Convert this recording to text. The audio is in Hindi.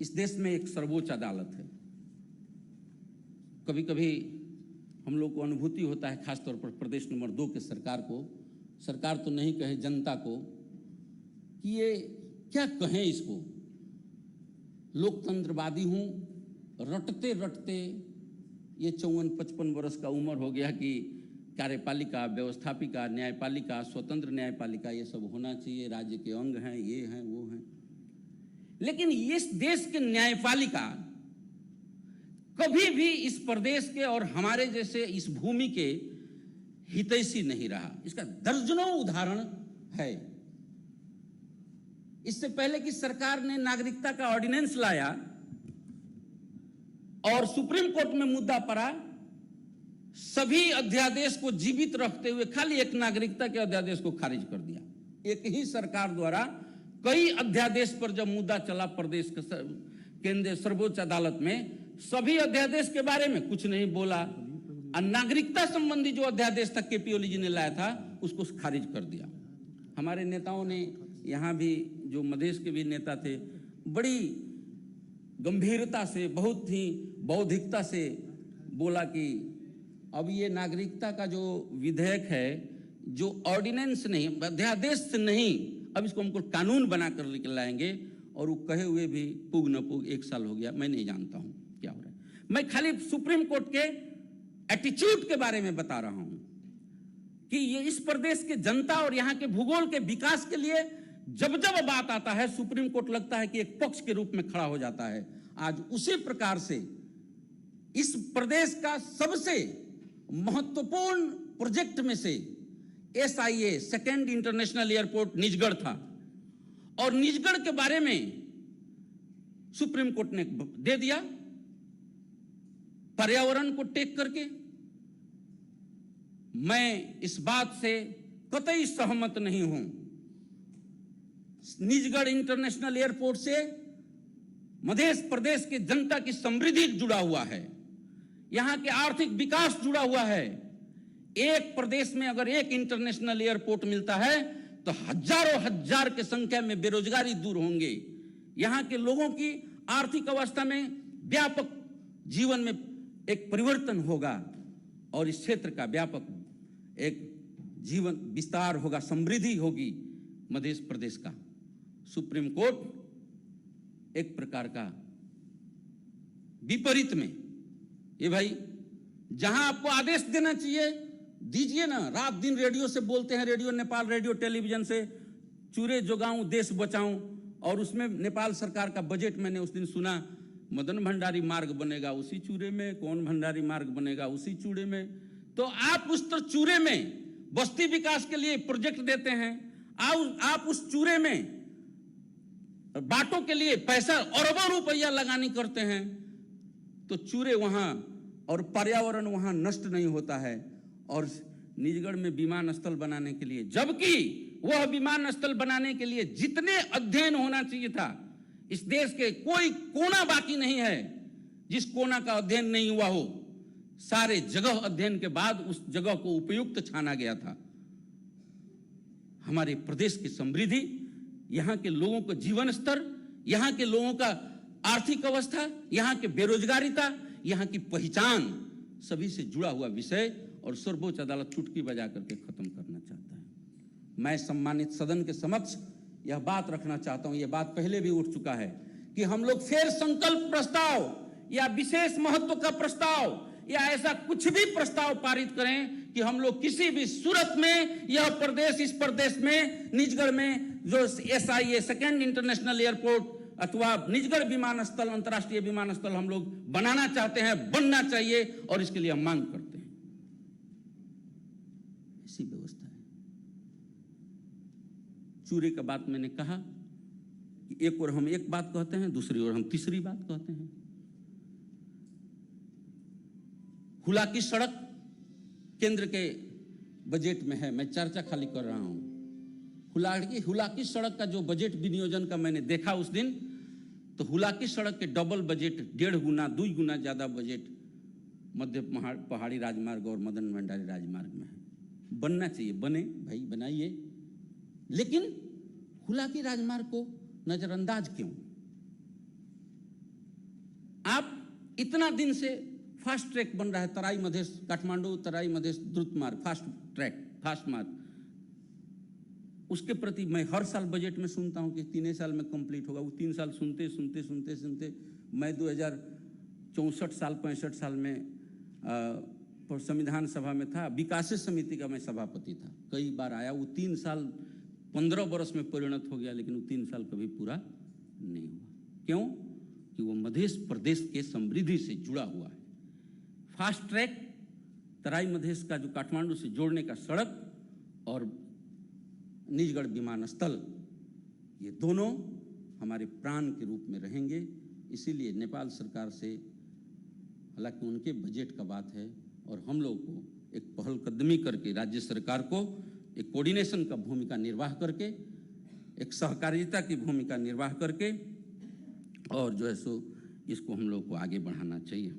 इस देश में एक सर्वोच्च अदालत है। कभी कभी हम लोग को अनुभूति होता है, खासतौर पर प्रदेश नंबर 2 के सरकार को, सरकार तो नहीं कहे जनता को, कि ये क्या कहें इसको। लोकतंत्रवादी हूँ, रटते रटते ये 54-55 वर्ष का उम्र हो गया कि कार्यपालिका, व्यवस्थापिका, न्यायपालिका, स्वतंत्र न्यायपालिका ये सब होना चाहिए, राज्य के अंग हैं, ये हैं वो हैं। लेकिन इस देश के न्यायपालिका कभी भी इस प्रदेश के और हमारे जैसे इस भूमि के हितैषी नहीं रहा। इसका दर्जनों उदाहरण है। इससे पहले कि सरकार ने नागरिकता का ऑर्डिनेंस लाया और सुप्रीम कोर्ट में मुद्दा पड़ा, सभी अध्यादेश को जीवित रखते हुए खाली एक नागरिकता के अध्यादेश को खारिज कर दिया। एक ही सरकार द्वारा कई अध्यादेश पर जब मुद्दा चला प्रदेश के केंद्रीय सर्वोच्च अदालत में, सभी अध्यादेश के बारे में कुछ नहीं बोला और नागरिकता संबंधी जो अध्यादेश था केपी ओली जी ने लाया था उसको खारिज कर दिया। हमारे नेताओं ने, यहाँ भी जो मधेश के भी नेता थे, बड़ी गंभीरता से, बहुत ही बौद्धिकता से बोला कि अब ये नागरिकता का जो विधेयक है, जो ऑर्डिनेंस नहीं, अध्यादेश से नहीं, अब इसको हमको कानून बना कर लेकर लाएंगे। और वो कहे हुए भी पुग न पुग 1 साल हो गया, मैं नहीं जानता हूं क्या हो रहा है। मैं खाली सुप्रीम कोर्ट के एटीट्यूड के बारे में बता रहा हूं कि ये इस प्रदेश के जनता और यहाँ के भूगोल के विकास के लिए जब जब बात आता है, सुप्रीम कोर्ट लगता है कि एक पक्ष के रूप में खड़ा हो जाता है। आज उसी प्रकार से इस प्रदेश का सबसे महत्वपूर्ण प्रोजेक्ट में से SIA, second international airport Nijgadh था, और निजगढ़ के बारे में सुप्रीम कोर्ट ने दे दिया पर्यावरण को टेक करके। मैं इस बात से कतई सहमत नहीं हूं। निजगढ़ इंटरनेशनल एयरपोर्ट से मध्य प्रदेश की जनता की समृद्धि जुड़ा हुआ है, यहां के आर्थिक विकास जुड़ा हुआ है। एक प्रदेश में अगर एक इंटरनेशनल एयरपोर्ट मिलता है तो हजारों हजार की संख्या में बेरोजगारी दूर होंगे, यहां के लोगों की आर्थिक अवस्था में व्यापक जीवन में एक परिवर्तन होगा और इस क्षेत्र का व्यापक एक जीवन विस्तार होगा, समृद्धि होगी मध्य प्रदेश का। सुप्रीम कोर्ट एक प्रकार का विपरीत में, ये भाई जहां आपको आदेश देना चाहिए दीजिए ना। रात दिन रेडियो से बोलते हैं, रेडियो नेपाल, रेडियो टेलीविजन से चूरे जोगाऊं देश बचाऊं, और उसमें नेपाल सरकार का बजट मैंने उस दिन सुना, मदन भंडारी मार्ग बनेगा उसी चूरे में, कौन भंडारी मार्ग बनेगा उसी चूरे में। तो आप उस चूरे में बस्ती विकास के लिए प्रोजेक्ट देते हैं, आप उस चूरे में बाटों के लिए पैसा अरबों रुपया लगानी करते हैं, तो चूरे वहां और पर्यावरण वहां नष्ट नहीं होता है। और निजगढ़ में विमानस्थल बनाने के लिए, जबकि वह विमानस्थल बनाने के लिए जितने अध्ययन होना चाहिए था, इस देश के कोई कोना बाकी नहीं है जिस कोना का अध्ययन नहीं हुआ हो। सारे जगह अध्ययन के बाद उस जगह को उपयुक्त छाना गया था। हमारे प्रदेश की समृद्धि, यहां के लोगों का जीवन स्तर, यहां के लोगों का आर्थिक अवस्था, यहां की बेरोजगारिता, यहां की पहचान, सभी से जुड़ा हुआ विषय, और सर्वोच्च अदालत चुटकी बजा करके खत्म करना चाहता है। मैं सम्मानित सदन के समक्ष यह बात रखना चाहता हूं, यह बात पहले भी उठ चुका है कि हम लोग फिर संकल्प प्रस्ताव या विशेष महत्व का प्रस्ताव या ऐसा कुछ भी प्रस्ताव पारित करें कि हम लोग किसी भी सूरत में यह प्रदेश, इस प्रदेश में निजगढ़ में जो SIA, सेकेंड इंटरनेशनल एयरपोर्ट अथवा निजगढ़ विमानस्थल, अंतर्राष्ट्रीय विमानस्थल हम लोग बनाना चाहते हैं, बनना चाहिए, और इसके लिए हम मांग करते हैं। ऐसी व्यवस्था है। चूरे का बात मैंने कहा कि एक और हम एक बात कहते हैं, दूसरी ओर हम तीसरी बात कहते हैं। हुला की सड़क केंद्र के बजट में है, मैं चर्चा खाली कर रहा हूं। हुला की सड़क का जो बजट विनियोजन का मैंने देखा उस दिन, तो हुला की सड़क के डबल बजट, 1.5 गुना 2 गुना ज्यादा बजट मध्य पहाड़ी राजमार्ग और मदन भंडारी राजमार्ग में है। बनना चाहिए, बने भाई, बनाइए, लेकिन हुला की राजमार्ग को नजरअंदाज क्यों? इतना दिन से फास्ट ट्रैक बन रहा है, तराई मधेश काठमांडू तराई मधेश द्रुत मार्ग, फास्ट ट्रैक, फास्ट मार्ग। उसके प्रति मैं हर साल बजट में सुनता हूं कि 3 साल में कंप्लीट होगा। वो 3 साल सुनते सुनते सुनते सुनते मैं 2064 साल 65 साल में संविधान सभा में था, विकास समिति का मैं सभापति था, कई बार आया। वो 3 साल 15 वर्ष में परिणत हो गया, लेकिन वो 3 साल कभी पूरा नहीं हुआ। क्यों? कि वो मध्य प्रदेश के समृद्धि से जुड़ा हुआ है। फास्ट ट्रैक तराई मधेश का जो काठमांडू से जोड़ने का सड़क और निजगढ़ विमानस्थल, ये दोनों हमारे प्राण के रूप में रहेंगे। इसीलिए नेपाल सरकार से, हालांकि उनके बजट का बात है, और हम लोग को एक पहलकदमी करके राज्य सरकार को एक कोऑर्डिनेशन का भूमिका निर्वाह करके, एक सहकारिता की भूमिका निर्वाह करके, और जो है सो इसको हम लोग को आगे बढ़ाना चाहिए।